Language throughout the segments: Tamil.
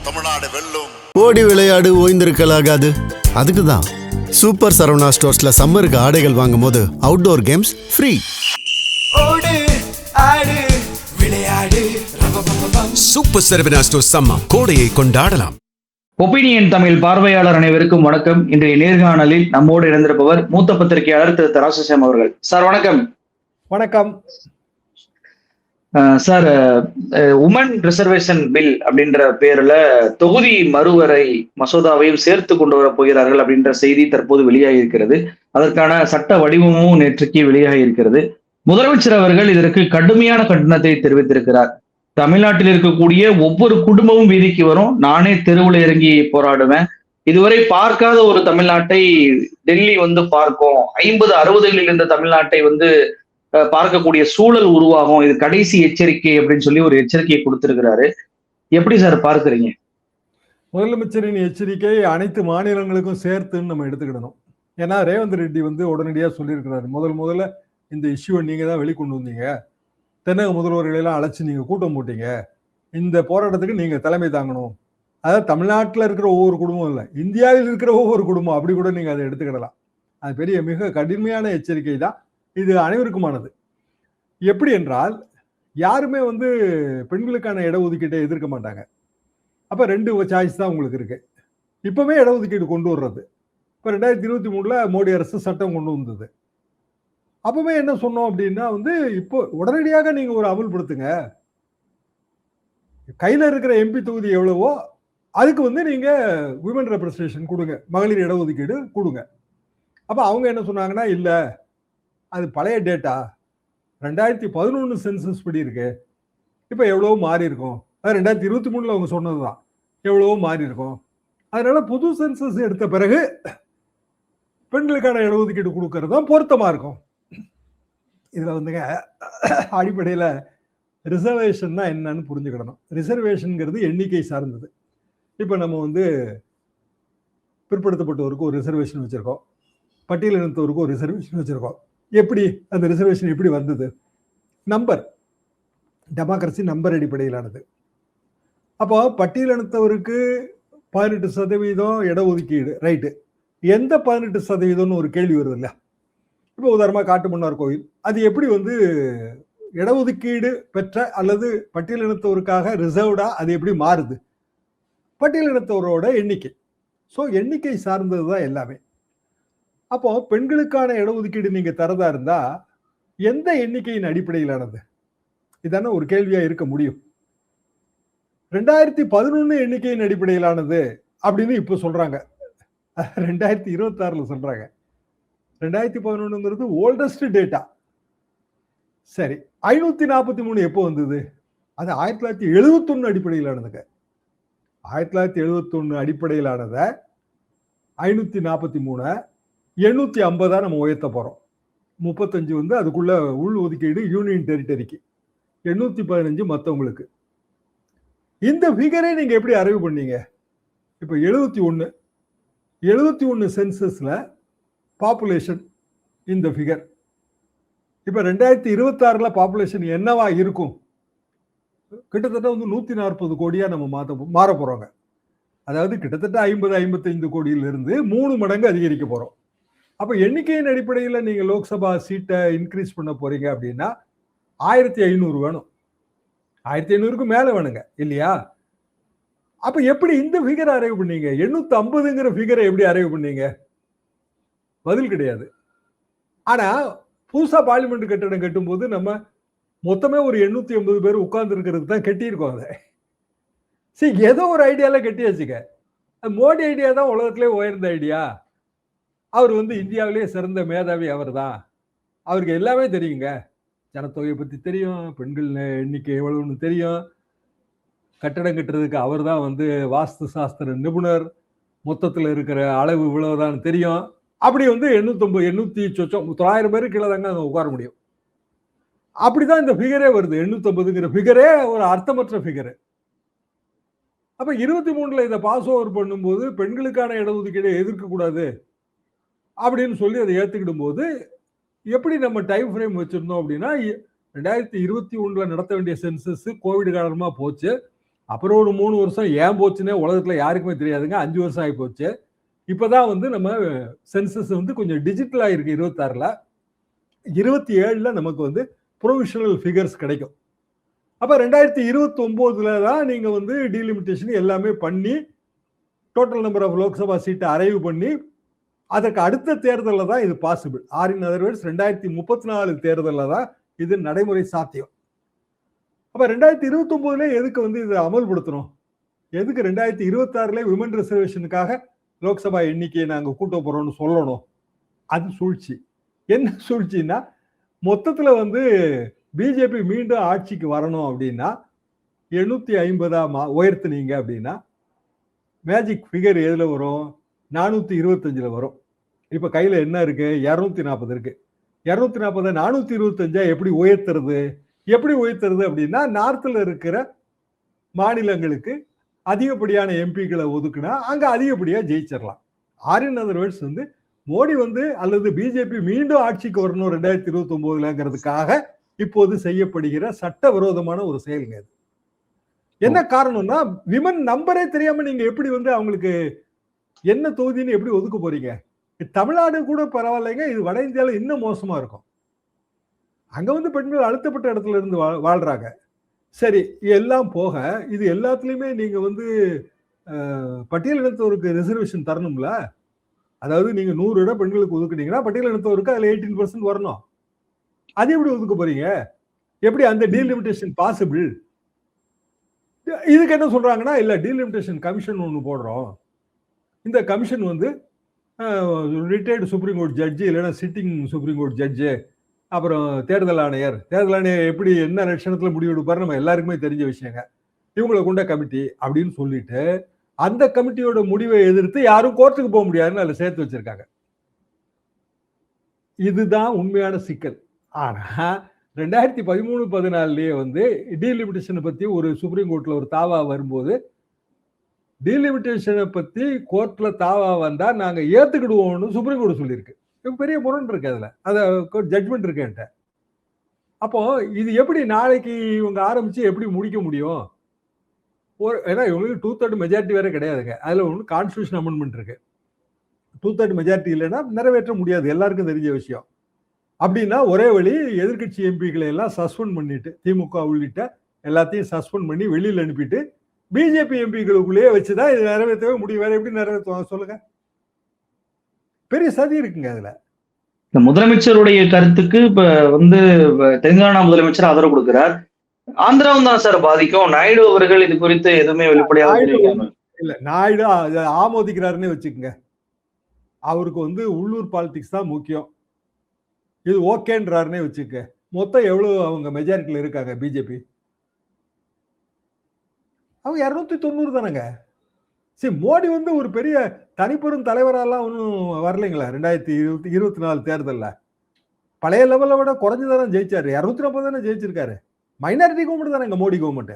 தமிழ்நாடு வெல்லும். ஓடி விளையாடு ஓய்ந்திருக்கலாகாது. அதுக்கு தான் சூப்பர் சரவணா ஸ்டோர்ஸ்ல சம்மருக்கு ஆடைகள் வாங்கும் போது அவுட்டோர் கேம்ஸ் ஃப்ரீ. ஓடு ஆடு விளையாடு. சூப்பர் சரவணா ஸ்டோர்ஸ் சம்மர் கோடையை கொண்டாடலாம். ஒப்பீனியன் தமிழ் பார்வையாளர் அனைவருக்கும் வணக்கம். இன்றைய நேர்காணலில் நம்மோடு இணைந்திருப்பவர் மூத்த பத்திரிகையாளர் திரு தராசுசாம் அவர்கள். சார் வணக்கம். வணக்கம் சார், உமன் ரிசர்வேஷன் பில் அப்படின்ற பேர்ல தொகுதி மறுவரை மசோதாவையும் சேர்த்து கொண்டு வர போகிறார்கள் அப்படின்ற செய்தி தற்போது வெளியாகி இருக்கிறது. அதற்கான சட்ட வடிவமும் நேற்றுக்கு வெளியாகி இருக்கிறது. முதலமைச்சர் அவர்கள் இதற்கு கடுமையான கண்டனத்தை தெரிவித்திருக்கிறார். தமிழ்நாட்டில் இருக்கக்கூடிய ஒவ்வொரு குடும்பமும் வீதிக்கு வரும், நானே தெருவில் இறங்கி போராடுவேன், இதுவரை பார்க்காத ஒரு தமிழ்நாட்டை டெல்லி வந்து பார்க்கும், 50-60களில் இருந்த தமிழ்நாட்டை வந்து பார்க்கக்கூடிய சூழல் உருவாகும், இது கடைசி எச்சரிக்கை அப்படின்னு சொல்லி ஒரு எச்சரிக்கையை கொடுத்திருக்கிறாரு. எப்படி சார் பார்க்குறீங்க? முதலமைச்சரின் எச்சரிக்கை அனைத்து மாநிலங்களுக்கும் சேர்த்துன்னு நம்ம எடுத்துக்கிடணும். ஏன்னா ரேவந்த் ரெட்டி வந்து உடனடியாக சொல்லியிருக்கிறாரு, முதல்ல இந்த இஷ்யூவை நீங்க தான் வெளிக்கொண்டு வந்தீங்க, தென்னக முதல்வர்களெல்லாம் அழைச்சி நீங்க கூட்டம் போட்டீங்க, இந்த போராட்டத்துக்கு நீங்க தலைமை தாங்கணும். அதாவது தமிழ்நாட்டில் இருக்கிற ஒவ்வொரு குடும்பம் இல்லை, இந்தியாவில் இருக்கிற ஒவ்வொரு குடும்பம், அப்படி கூட நீங்க அதை எடுத்துக்கிடலாம். அது பெரிய மிக கடுமையான எச்சரிக்கை தான். இது அனைவருக்குமானது. எப்படி என்றால், யாருமே வந்து பெண்களுக்கான இடஒதுக்கீட்டை எதிர்க்க மாட்டாங்க. அப்ப 2 சாய்ஸ் தான் உங்களுக்கு இருக்கு. இப்பவே இடஒதுக்கீடு கொண்டு வர்றது. இப்ப 2023 மோடி அரசு சட்டம் கொண்டு வந்தது. அப்பவே என்ன சொன்னோம் அப்படின்னா வந்து, இப்போ உடனடியாக நீங்க ஒரு அமல்படுத்துங்க, கையில இருக்கிற எம்பி தொகுதி எவ்வளவோ அதுக்கு வந்து நீங்க விமன் ரெப்ரசன்டேஷன் கொடுங்க, மகளிர் இடஒதுக்கீடு கொடுங்க. அப்ப அவங்க என்ன சொன்னாங்கன்னா, இல்ல அது பழைய டேட்டா, 2011 சென்சஸ் படி இருக்கு, இப்போ எவ்வளவோ மாறி இருக்கும், அது 2023 அவங்க சொன்னதுதான், எவ்வளவோ மாறி இருக்கும், அதனால புது சென்சஸ் எடுத்த பிறகு பெண்களுக்கான இடஒதுக்கீடு கொடுக்கறது தான் பொருத்தமா இருக்கும். இதுல வந்துங்க அடிப்படையில ரிசர்வேஷன் தான் என்னன்னு புரிஞ்சுக்கிடணும். ரிசர்வேஷன்ங்கிறது எண்ணிக்கை சார்ந்தது. இப்போ நம்ம வந்து பிற்படுத்தப்பட்டவருக்கு ஒரு ரிசர்வேஷன் வச்சிருக்கோம், பட்டியலினத்தவருக்கு ஒரு ரிசர்வேஷன் வச்சிருக்கோம். எப்படி அந்த ரிசர்வேஷன் எப்படி வந்தது? நம்பர், டெமோக்ரஸி நம்பர் அடிப்படையிலானது. அப்போ பட்டியலினத்தவருக்கு 18% இடஒதுக்கீடு, ரைட்டு. எந்த 18%ன்னு ஒரு கேள்வி வருது இல்ல. இப்போ உதாரணமாக காட்டுமன்னார் கோயில், அது எப்படி வந்து இடஒதுக்கீடு பெற்ற அல்லது பட்டியலினத்தவருக்காக ரிசர்வ்டா அது எப்படி மாறுது? பட்டியலினத்தவரோட எண்ணிக்கை. ஸோ எண்ணிக்கை சார்ந்தது தான் எல்லாமே. அப்போ பெண்களுக்கான இடஒதுக்கீடு நீங்க தரதா இருந்தா எந்த எண்ணிக்கையின் அடிப்படையிலானது? இதான ஒரு கேள்வியா இருக்க முடியும். 2011 எண்ணிக்கையின் அடிப்படையிலானது அப்படின்னு இப்ப சொல்றாங்க, 2026 சொல்றாங்க. 2011ங்கிறது ஓல்டஸ்ட் டேட்டா. சரி, 543 எப்போ வந்தது? அது 1971 அடிப்படையிலானதுங்க. 1971 அடிப்படையிலானத 543 850 நம்ம உயர்த்த போறோம். 35 வந்து அதுக்குள்ள உள் ஒதுக்கீடு யூனியன் டெரிட்டரிக்கு, 815 மற்றவங்களுக்கு. இந்த ஃபிகரை நீங்க எப்படி அரைவ் பண்ணீங்க? இப்போ 71 சென்சஸ்ல பாப்புலேஷன் இந்த ஃபிகர். இப்போ 2026 பாப்புலேஷன் என்னவா இருக்கும்? கிட்டத்தட்ட வந்து 140 கோடியா நம்ம மாற போறோங்க. அதாவது கிட்டத்தட்ட 50-55 கோடியிலிருந்து 3 மடங்கு அதிகரிக்க போறோம். அப்ப எண்ணிக்கையின் அடிப்படையில் நீங்க லோக்சபா சீட்டை இன்க்ரீஸ் பண்ண போறீங்க அப்படின்னா 1500 வேணும், 1500க்கு மேல வேணுங்க இல்லையா? அப்ப எப்படி இந்த ஃபிகரை அரைவ் பண்ணீங்க? 850ங்கிற ஃபிகரை எப்படி அரைவ் பண்ணீங்க? பதில் கிடையாது. ஆனா புதுசா பார்லிமெண்ட் கட்டடம் கட்டும் போது நம்ம மொத்தமே ஒரு 880 பேர் உட்கார்ந்து இருக்கிறது தான் கட்டியிருக்கோம். அதை சரி, ஏதோ ஒரு ஐடியால கட்டியாச்சுக்க. மோடி ஐடியா தான் உலகத்திலே உயர்ந்த ஐடியா. அவர் வந்து இந்தியாவிலேயே சிறந்த மேதாவி அவர் தான், அவருக்கு எல்லாமே தெரியுங்க, ஜனத்தொகையை பத்தி தெரியும், பெண்கள் எண்ணிக்கை எவ்வளவுன்னு தெரியும், கட்டடம் கட்டுறதுக்கு அவர் தான் வந்து வாஸ்து சாஸ்திர நிபுணர், மொத்தத்தில் இருக்கிற அளவு இவ்வளவுதான் தெரியும். அப்படி வந்து 900 பேரு கீழே தாங்க அங்கே உட்கார முடியும். அப்படிதான் இந்த ஃபிகரே வருது. 850ங்கிற ஃபிகரே ஒரு அர்த்தமற்ற ஃபிகரு. அப்ப 23 இதை பாஸ் ஓவர் பண்ணும்போது பெண்களுக்கான இடஒதுக்கீடை எதிர்க்க கூடாது அப்படின்னு சொல்லி அதை ஏத்துக்கிடும் போது எப்படி நம்ம டைம் ஃப்ரேம் வச்சிருந்தோம் அப்படின்னா, 2021 நடத்த வேண்டிய சென்சஸ் கோவிட் காரணமா போச்சு, அப்புறம் ஒரு 3 வருஷம் ஏன் போச்சுன்னே உலகத்துல யாருக்குமே தெரியாதுங்க. 5 வருஷம் ஆகி போச்சு. இப்பதான் வந்து நம்ம சென்சஸ் வந்து கொஞ்சம் டிஜிட்டல் ஆயிருக்கு 26ல. 27ல நமக்கு வந்து ப்ரொவிஷனல் ஃபிகர்ஸ் கிடைக்கும். அப்ப 2029ல தான் நீங்க வந்து டீலிமிட்டேஷன் எல்லாமே பண்ணி டோட்டல் நம்பர் ஆஃப் லோக்சபா சீட்டை அரைவ் பண்ணி அதற்கு அடுத்த தேர்தலில் தான் இது பாசிபிள். இன் அதர் வேர்ட்ஸ் 2034 தேர்தலில் தான் இது நடைமுறை சாத்தியம். அப்ப 2029ல எதுக்கு வந்து இதை அமல்படுத்தணும்? எதுக்கு 2026ல விமன் ரிசர்வேஷனுக்காக லோக்சபா எண்ணிக்கையை நாங்க கூட்ட போறோம்னு சொல்லணும்? அது சூழ்ச்சி. என்ன சூழ்ச்சின்னா, மொத்தத்துல வந்து பிஜேபி மீண்டும் ஆட்சிக்கு வரணும் அப்படின்னா 850 உயர்த்தினீங்க அப்படின்னா மேஜிக் ஃபிகர் எதுல வரும்? 425ல வரும். இப்ப கையில என்ன இருக்கு? 240 இருக்கு. 240 425 எப்படி உயர்த்துறது? எப்படி உயர்த்துறது அப்படின்னா, நார்த்ல இருக்கிற மாநிலங்களுக்கு அதிகப்படியான எம்பிக்களை ஒதுக்குனா அங்க அதிகப்படியா ஜெயிச்சிடலாம். இன் அதர் வேர்ட்ஸ் வந்து மோடி வந்து அல்லது பிஜேபி மீண்டும் ஆட்சிக்கு வரணும் 2029ங்கிறதுக்காக இப்போது செய்யப்படுகிற சட்டவிரோதமான ஒரு செயலுங்க அது. என்ன காரணம்னா, விமன் நம்பரே தெரியாம நீங்க எப்படி வந்து அவங்களுக்கு என்ன தொகுதின்னு எப்படி ஒதுக்க போறீங்க? தமிழ்நாடு கூட பரவாயில்லைங்க, இது வட இந்தியாவில் இன்னும் மோசமா இருக்கும். அங்க வந்து பெண்கள் அழுத்தப்பட்ட இடத்துல இருந்து வாழ்றாங்க. சரி, எல்லாம் போக இது எல்லாத்துலயுமே நீங்க வந்து பட்டியலினத்தோருக்கு ரிசர்வேஷன் தரணும்ல. அதாவது நீங்க 100 இடம் பெண்களுக்கு ஒதுக்குனீங்கன்னா பட்டியலினத்தோருக்கு அதுல 18% வரணும். அது எப்படி ஒதுக்க போறீங்க? எப்படி அந்த டீலிமிட்டேஷன் பாசிபிள்? இதுக்கு என்ன சொல்றாங்கன்னா, இல்ல டீலிமிட்டேஷன் கமிஷன் ஒன்று போடுறோம். இந்த கமிஷன் வந்து ரிட்டையர்டு சுப்ரீம் கோர்ட் ஜட்ஜு இல்லைன்னா சிட்டிங் சுப்ரீம் கோர்ட் ஜட்ஜு, அப்புறம் தேர்தல் ஆணையர் எப்படி என்ன லட்சணத்துல முடிவு எடுப்பாரு நம்ம எல்லாருக்குமே தெரிஞ்ச விஷயங்க. இவங்களை கொண்ட கமிட்டி அப்படின்னு சொல்லிட்டு அந்த கமிட்டியோட முடிவை எதிர்த்து யாரும் கோர்ட்டுக்கு போக முடியாதுன்னு அதுல சேர்த்து வச்சிருக்காங்க. இதுதான் உண்மையான சிக்கல். ஆனா 2013-14 வந்து டீலிமிட்டேஷனை பத்தி ஒரு சுப்ரீம் கோர்ட்ல ஒரு தாவா வரும்போது, டீலிமிட்டேஷனை பத்தி கோர்ட்ல தாவா வந்தா நாங்க ஏத்துக்கிடுவோம்னு சுப்ரீம் கோர்ட் சொல்லியிருக்கு. பெரிய முரண் இருக்கு அதுல, அத ஜட்மெண்ட் இருக்கு என்கிட்ட. அப்போ இது எப்படி நாளைக்கு இவங்க ஆரம்பிச்சு எப்படி முடிக்க முடியும்? ஏன்னா இவங்களுக்கு 2/3 மெஜாரிட்டி வேற கிடையாதுங்க. அதுல ஒன்று கான்ஸ்டியூஷன் அமெண்ட்மெண்ட் இருக்கு. 2/3 மெஜாரிட்டி இல்லைன்னா நிறைவேற்ற முடியாது, எல்லாருக்கும் தெரிஞ்ச விஷயம். அப்படின்னா ஒரே வழி, எதிர்கட்சி எம்பிக்களை எல்லாம் சஸ்பெண்ட் பண்ணிட்டு, திமுக உள்ளிட்ட எல்லாத்தையும் சஸ்பெண்ட் பண்ணி வெளியில் அனுப்பிட்டு பிஜேபி எம்பிக்களுக்குள்ளேயே வச்சுதான் இது நிறைவேற்றவே முடியும். வேற எப்படி நிறைவேற்றுவாங்க சொல்லுங்க? பெரிய சதி இருக்குங்க அதுல. இந்த முதலமைச்சருடைய கருத்துக்கு இப்ப வந்து தெலுங்கானா முதலமைச்சர் ஆதரவு கொடுக்கிறார். ஆந்திராவும் தான் சார் பாதிக்கும். நாயுடு அவர்கள் இது குறித்து எதுவுமே வெளிப்படையாக இல்ல, நாயுடு ஆமோதிக்கிறாருன்னு வச்சுக்கோங்க. அவருக்கு வந்து உள்ளூர் பாலிடிக்ஸ் தான் முக்கியம். இது ஓகேன்றாருன்னே வச்சுக்க. மொத்தம் எவ்வளவு அவங்க மெஜாரிட்டியில இருக்காங்க பிஜேபி? அவங்க 290 தானங்க. சரி, மோடி வந்து ஒரு பெரிய தனிப்பெரும் தலைவரெல்லாம் ஒன்றும் வரலைங்களா 2024 தேர்தலில்? பழைய லெவலை விட குறைஞ்சுதானே ஜெயிச்சாரு. 240 தானே ஜெயிச்சிருக்காரு. மைனாரிட்டி கவர்மெண்ட் தானே மோடி கவர்மெண்ட்.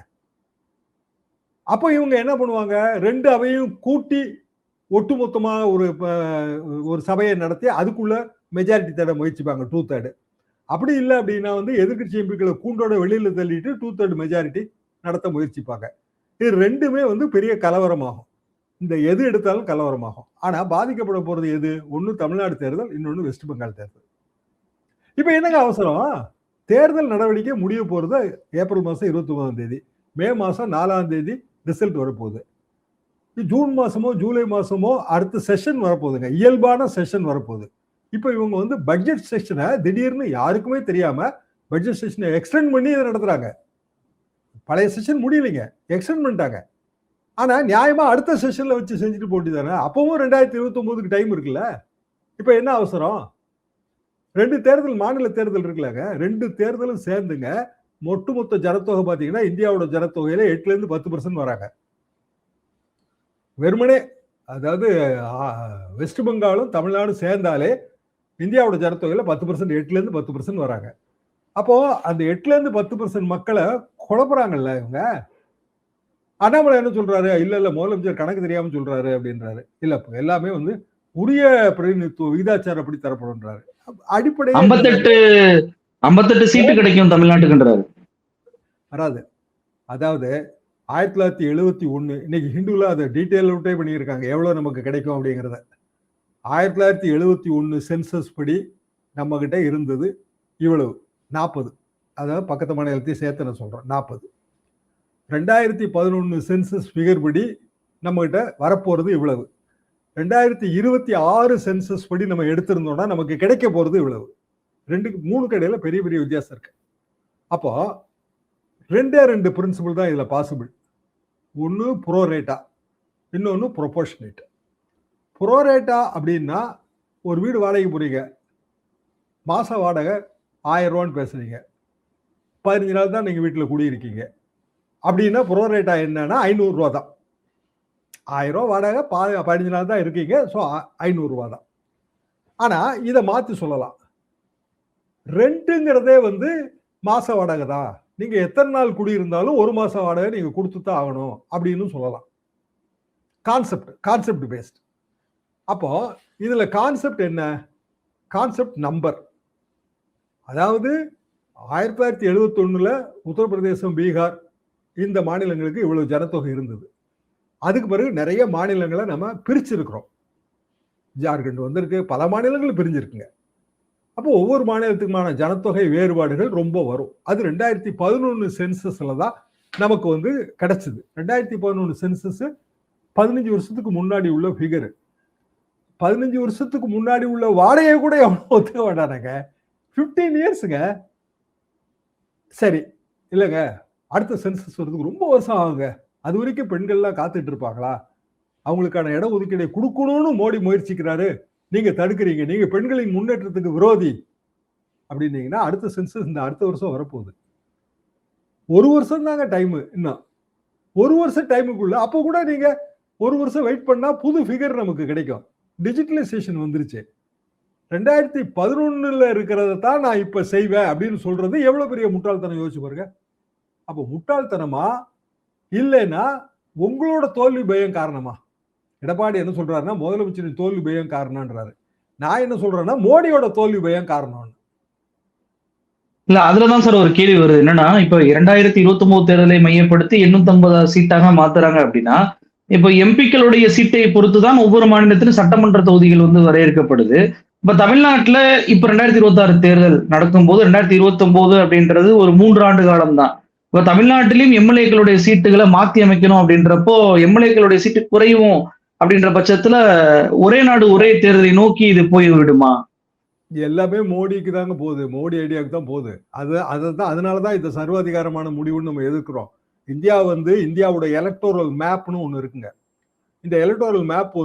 அப்போ இவங்க என்ன பண்ணுவாங்க? 2 அவையும் கூட்டி ஒட்டுமொத்தமா ஒரு சபையை நடத்தி அதுக்குள்ள மெஜாரிட்டி தேட முயற்சிப்பாங்க, 2/3. அப்படி இல்லை அப்படின்னா வந்து எதிர்கட்சி எம்பிக்களை கூண்டோட வெளியில தள்ளிட்டு 2/3 மெஜாரிட்டி நடத்த முயற்சிப்பாங்க. இது ரெண்டுமே வந்து பெரிய கலவரமாகும். இந்த எது எடுத்தாலும் கலவரமாகும். ஆனா பாதிக்கப்பட போறது எது? ஒன்னு தமிழ்நாடு தேர்தல், இன்னொன்னு வெஸ்ட் பெங்கால் தேர்தல். இப்ப என்னங்க அவசரம்? தேர்தல் நடவடிக்கை முடிய போறது ஏப்ரல் மாசம் 29ஆம் தேதி. மே மாசம் 4ஆம் தேதி ரிசல்ட் வரப்போகுது. ஜூன் மாசமோ ஜூலை மாசமோ அடுத்த செஷன் வரப்போகுதுங்க, இயல்பான செஷன் வரப்போகுது. இப்ப இவங்க வந்து பட்ஜெட் செஷனை திடீர்னு யாருக்குமே தெரியாம பட்ஜெட் செஷனை எக்ஸ்டெண்ட் பண்ணி இதை நடத்துறாங்க. பழைய செஷன் முடியலைங்க, எக்ஸ்டெண்ட் பண்ணிட்டாங்க. ஆனா நியாயமா அடுத்த செஷன்ல வச்சு செஞ்சுட்டு போட்டி தானே. அப்பவும் 2029க்கு டைம் இருக்குல்ல. இப்ப என்ன அவசரம்? 2 தேர்தல், மாநில தேர்தல் இருக்குல்லங்க, 2 தேர்தலும் சேர்ந்துங்க ஒட்டுமொத்த ஜனத்தொகை பாத்தீங்கன்னா இந்தியாவோட ஜனத்தொகையில 8% வராங்க. வெறுமனே அதாவது வெஸ்ட் பெங்காலும் தமிழ்நாடும் சேர்ந்தாலே இந்தியாவோட ஜனத்தொகையில 10%, 8% வராங்க. அப்போ அந்த 8% மக்களை குழப்பறாங்கல்ல இவங்க. அண்ணாமலை என்ன சொல்றாரு? இல்ல முதலமைச்சர் கணக்கு தெரியாம சொல்றாரு அப்படின்றாரு. இல்ல, எல்லாமே வந்து உரிய பிரதிநிதித்துவ விகிதாச்சாரம் அப்படி தரப்படும்ன்றாரு. அடிப்படை 58 சீட்டு கிடைக்கும் தமிழ்நாட்டுக்குன்றாரு. வராது. அதாவது 1971 இன்னைக்கு ஹிந்துல அதை டீட்டெயில் அவுட்டே பண்ணியிருக்காங்க எவ்வளவு நமக்கு கிடைக்கும் அப்படிங்கிறத. 1971 சென்சஸ் படி நம்ம கிட்ட இருந்தது இவ்வளவு 40. அதாவது பக்கத்து மாநிலத்தையும் சேர்த்து நான் சொல்றேன் 40. 2011 சென்சஸ் ஃபிகர் படி நம்ம கிட்ட வரப்போறது இவ்வளவு. 2026 சென்சஸ் படி நம்ம எடுத்திருந்தோம்னா நமக்கு கிடைக்க போறது இவ்வளவு. 3க்கு இடையில பெரிய பெரிய வித்தியாசம் இருக்கு. அப்போ 2 பிரின்சிபல் தான் இதுல பாசிபிள். ஒன்னு ப்ரோரேட்டா, இன்னொன்னு ப்ரொபோர்ஷனேட். ப்ரோரேட்டா அப்படின்னா ஒரு வீடு வாடகை போறீங்க, மாச வாடகை 1000 ரூபான்னு பேசுறீங்க, 15 நாள் தான் நீங்க வீட்டுல குடியிருக்கீங்க அப்படின்னா ப்ரோரேட்டா என்னன்னா 500 ரூபா தான். 1000 ரூபா வாடகை 15 நாள் தான் இருக்கீங்க, ஸோ 500 ரூபா தான். ஆனா இதை மாத்தி சொல்லலாம், ரெண்ட்டுங்கிறதே மாச வாடகை தான், நீங்க எத்தனை நாள் குடியிருந்தாலும் 1 மாச வாடகை நீங்க கொடுத்துதான் ஆகணும் அப்படின்னு சொல்லலாம். Concept based. அப்போ இதுல கான்செப்ட் என்ன? Concept number. அதாவது 1971 உத்தரப்பிரதேசம், பீகார் இந்த மாநிலங்களுக்கு இவ்வளவு ஜனத்தொகை இருந்தது. அதுக்கு பிறகு நிறைய மாநிலங்களை நம்ம பிரிச்சிருக்கிறோம். ஜார்க்கண்ட் வந்திருக்கு, பல மாநிலங்கள் பிரிஞ்சிருக்குங்க. அப்போ ஒவ்வொரு மாநிலத்துக்குமான ஜனத்தொகை வேறுபாடுகள் ரொம்ப வரும். அது 2011 சென்சஸ்ல தான் நமக்கு கிடைச்சது. 2011 சென்சஸ் 15 வருஷத்துக்கு முன்னாடி உள்ள ஃபிகர். 15 வருஷத்துக்கு முன்னாடி உள்ள வாடகையை கூட எவ்வளவு ஒத்துக்க மாட்டானுங்க. 15 இயர்ஸுங்க. சரி இல்லைங்க, அடுத்த சென்சஸ் வரதுக்கு ரொம்ப வருஷம் ஆகுங்க. அது வரைக்கும் பெண்கள்லாம் காத்துட்டு இருப்பாங்களா? அவங்களுக்கான இட ஒதுக்கீடை கொடுக்கணும்னு மோடி முயற்சிக்கிறாரு, நீங்க தடுக்கிறீங்க, நீங்க பெண்களின் முன்னேற்றத்துக்கு விரோதி அப்படின்னீங்கன்னா அடுத்த சென்சஸ் இந்த அடுத்த வருஷம் வரப்போகுது. 1 வருஷம் தாங்க டைம். இன்னும் 1 வருஷம் டைமுக்குள்ள அப்போ கூட நீங்க 1 வருஷம் வெயிட் பண்ணா புது ஃபிகர் நமக்கு கிடைக்கும். டிஜிட்டலைசேஷன் வந்துருச்சு. 2011 இருக்கிறத தான் நான் இப்ப செய்வேன் அப்படின்னு சொல்றது எவ்வளவு பெரிய முட்டாள்தனம் யோசிச்சு பாருங்க. அப்போ முட்டாள்தனமா இல்லைன்னா உங்களோட தோல்வி பயம் காரணமா? எடப்பாடி என்ன சொல்றாருன்னா முதலமைச்சரின் தோல்வி பயம் காரணம்ன்றாரு. நான் என்ன சொல்றேன்னா மோடியோட தோல்வி பயம் காரணம். இல்ல அதுலதான் சார் ஒரு கேள்வி வருது. என்னன்னா இப்ப 2029 தேர்தலை மையப்படுத்தி 850 சீட்டாக மாத்துறாங்க அப்படின்னா, இப்ப எம்பிக்களுடைய சீட்டை பொறுத்துதான் ஒவ்வொரு மாநிலத்திலும் சட்டமன்ற தொகுதிகள் வரையறுக்கப்படுது. இப்ப தமிழ்நாட்டுல இப்ப 2026 தேர்தல் நடக்கும்போது 2029 அப்படின்றது ஒரு 3 ஆண்டு காலம் தான். இப்ப தமிழ்நாட்டிலும் எம்எல்ஏக்களுடைய சீட்டுகளை மாத்தி அமைக்கணும் அப்படின்றப்போ எம்எல்ஏக்களுடைய சீட்டு குறையும் அப்படின்ற பட்சத்துல ஒரே நாடு ஒரே தேர்தலை நோக்கி இது போய் விடுமா? எல்லாமே மோடிக்கு தாங்க போகுது, மோடி ஐடியாவுக்கு தான் போகுது. அதுதான் அதனாலதான் இந்த சர்வாதிகாரமான முடிவுன்னு நம்ம எதிர்க்கிறோம். இந்தியா இந்தியாவோட எலக்டோரல் மேப்னு ஒண்ணு இருக்குங்க. இந்த எலக்டோரல் மேப்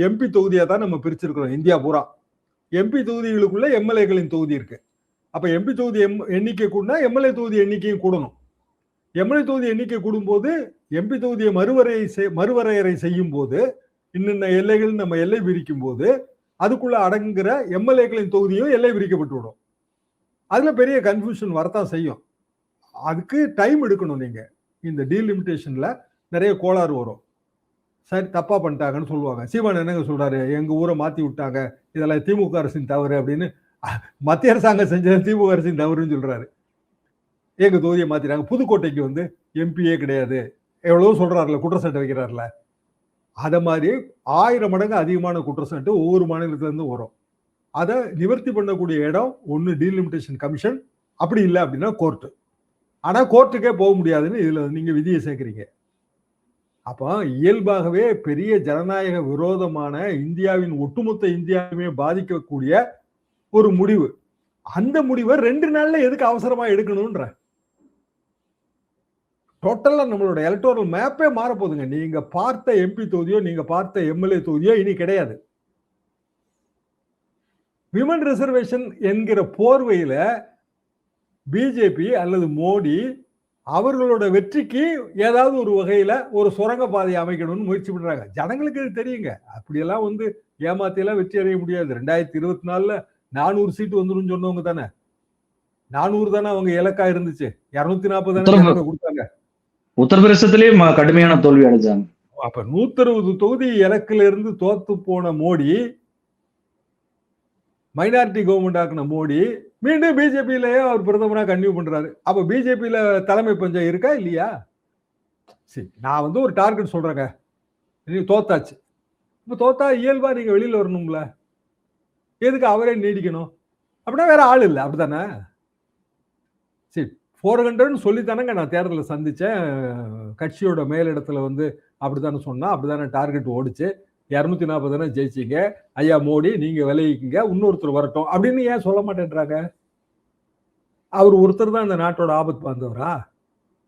எம்பி தொகுதியா தான் நம்ம பிரிச்சிருக்கிறோம். இந்தியா பூரா எம்பி தொகுதிகளுக்குள்ள எம்எல்ஏக்களின் தொகுதி இருக்கு. அப்ப எம்பி தொகுதி எண்ணிக்கை கூடனா எம்எல்ஏ தொகுதி எண்ணிக்கையும் கூடணும். எம்எல்ஏ தொகுதி எண்ணிக்கை கூடும்போது எம்பி தொகுதியை மறுவரையறை செய்யும் போது இன்னென்ன எல்லைகள் நம்ம எல்லை பிரிக்கும் போது அதுக்குள்ள அடங்குகிற எம்எல்ஏக்களின் தொகுதியும் எல்லை பிரிக்கப்பட்டு விடும். அதுல பெரிய கன்ஃபியூஷன் வரத்தான் செய்யும். அதுக்கு டைம் எடுக்கணும். நீங்க இந்த டீலிமிட்டேஷன்ல நிறைய கோளாறு வரும். சரி தப்பா பண்ணிட்டாங்கன்னு சொல்லுவாங்க. சீமான் என்னங்க சொல்றாரு, எங்க ஊரை மாத்தி விட்டாங்க, இதெல்லாம் திமுக அரசின் தவறு அப்படின்னு. மத்திய அரசாங்கம் செஞ்சது திமுக அரசின் தவறுன்னு சொல்றாரு. எங்க தொகுதியை மாத்திட்டாங்க, புதுக்கோட்டைக்கு எம்பியே கிடையாது எவ்வளவு சொல்றாருல, குற்றச்சாட்டு வைக்கிறாருல. அத மாதிரி 1000 மடங்கு அதிகமான குற்றச்சாட்டு ஒவ்வொரு மாநிலத்துல இருந்து வரும். அதை நிவர்த்தி பண்ணக்கூடிய இடம் ஒன்னு டீலிமிட்டேஷன் கமிஷன், அப்படி இல்லை அப்படின்னா கோர்ட்டு. ஆனா கோர்ட்டுக்கே போக முடியாதுன்னு இதுல நீங்க விதியை சேர்க்கிறீங்க. அப்போ இயல்பாகவே பெரிய ஜனநாயக விரோதமான இந்தியாவின் ஒட்டுமொத்த இந்தியாவுமே பாதிக்கக்கூடிய ஒரு முடிவு. அந்த முடிவை 2 நாள்ல எதுக்கு அவசரமா எடுக்கணும்ன்ற டோட்டலா நம்மளோட எலக்டோரல் மேப்பே மாற போகுதுங்க. நீங்க பார்த்த எம்பி தொகுதியோ நீங்க பார்த்த எம்எல்ஏ தொகுதியோ இனி கிடையாது. விமன் ரிசர்வேஷன் என்கிற போர்வையில பிஜேபி அல்லது மோடி அவர்களோட வெற்றிக்கு ஏதாவது ஒரு வகையில ஒரு சுரங்க பாதையை அமைக்கணும்னு முயற்சி பண்றாங்க. ஜனங்களுக்கு இது தெரியுங்க. அப்படியெல்லாம் ஏமாத்தியெல்லாம் வெற்றி அடைய முடியாது. 2024 400 சீட்டு வந்துடும் சொன்னவங்க தானே, 400 தானே அவங்க இலக்கா இருந்துச்சு. 240 தானே கொடுத்தாங்க. உத்தரப்பிரதேசத்திலே கடுமையான தோல்வி அடைஞ்சாங்க. அப்ப 160 தொகுதி இலக்குல இருந்து தோத்து போன மோடி, மைனாரிட்டி கவர்மெண்ட் ஆக்குன மோடி மீண்டும் பிஜேபியிலேயே அவர் பிரதமரா கன்டினியூ பண்றாரு. அப்ப பிஜேபியில தலைமை பஞ்சம் இருக்கா இல்லையா? சரி, நான் வந்து ஒரு டார்கெட் சொல்றேங்க, நீங்க தோத்தாச்சு. இப்ப தோத்தா இயல்பா நீங்க வெளியில வரணும்ல, எதுக்கு அவரே நீடிக்கணும்? அப்படின்னா வேற ஆள் இல்ல, அப்படித்தானே? சரி, 400ன்னு சொல்லித்தானங்க நான் தேர்தலை சந்திச்சேன். கட்சியோட மேலிடத்துல வந்து அப்படித்தானே சொன்னா, அப்படித்தானே டார்கெட் ஓடுச்சு. 240 ஜெயிச்சீங்க, ஐயா மோடி நீங்க விலகிக்குங்க, இன்னொருத்தர் வரட்டும் அப்படின்னு ஏன் சொல்ல மாட்டேன்றாங்க? அவர் ஒருத்தர் தான் இந்த நாட்டோட ஆபத்து வந்தவரா?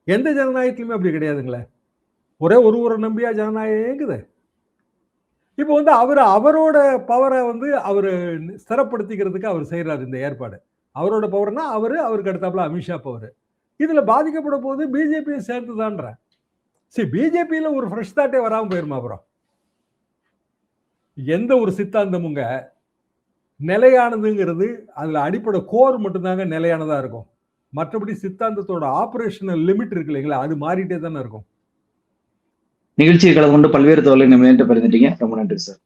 எந்த ஜனநாயகத்திலுமே அப்படி கிடையாதுங்களே. ஒரே ஒருவரை நம்பியா ஜனநாயகம் இயங்குது? இப்போ வந்து அவரோட பவரை வந்து அவரு ஸ்திரப்படுத்திக்கிறதுக்கு அவர் செய்யறாரு இந்த ஏற்பாடு. அவரோட பவர்னா அவருக்கு அடுத்தாப்புல அமித்ஷா பவர். இதுல பாதிக்கப்பட போது பிஜேபியை சேர்த்துதான்ற. சரி, பிஜேபியில ஒரு ஃப்ரெஷ் தாட்டே வராம போயிருமா அப்புறம்? எந்த ஒரு சித்தாந்தமுங்க நிலையானதுங்கிறது அதுல அடிப்படை கோர் மட்டும்தாங்க நிலையானதா இருக்கும். மற்றபடி சித்தாந்தத்தோட ஆபரேஷனல் லிமிட் இருக்கு இல்லைங்களா, அது மாறிட்டே தானே இருக்கும். நிகழ்ச்சியை கலந்து கொண்டு பல்வேறு தகவலை நம்ம பகிர்ந்துட்டீங்க. ரொம்ப நன்றி சார்.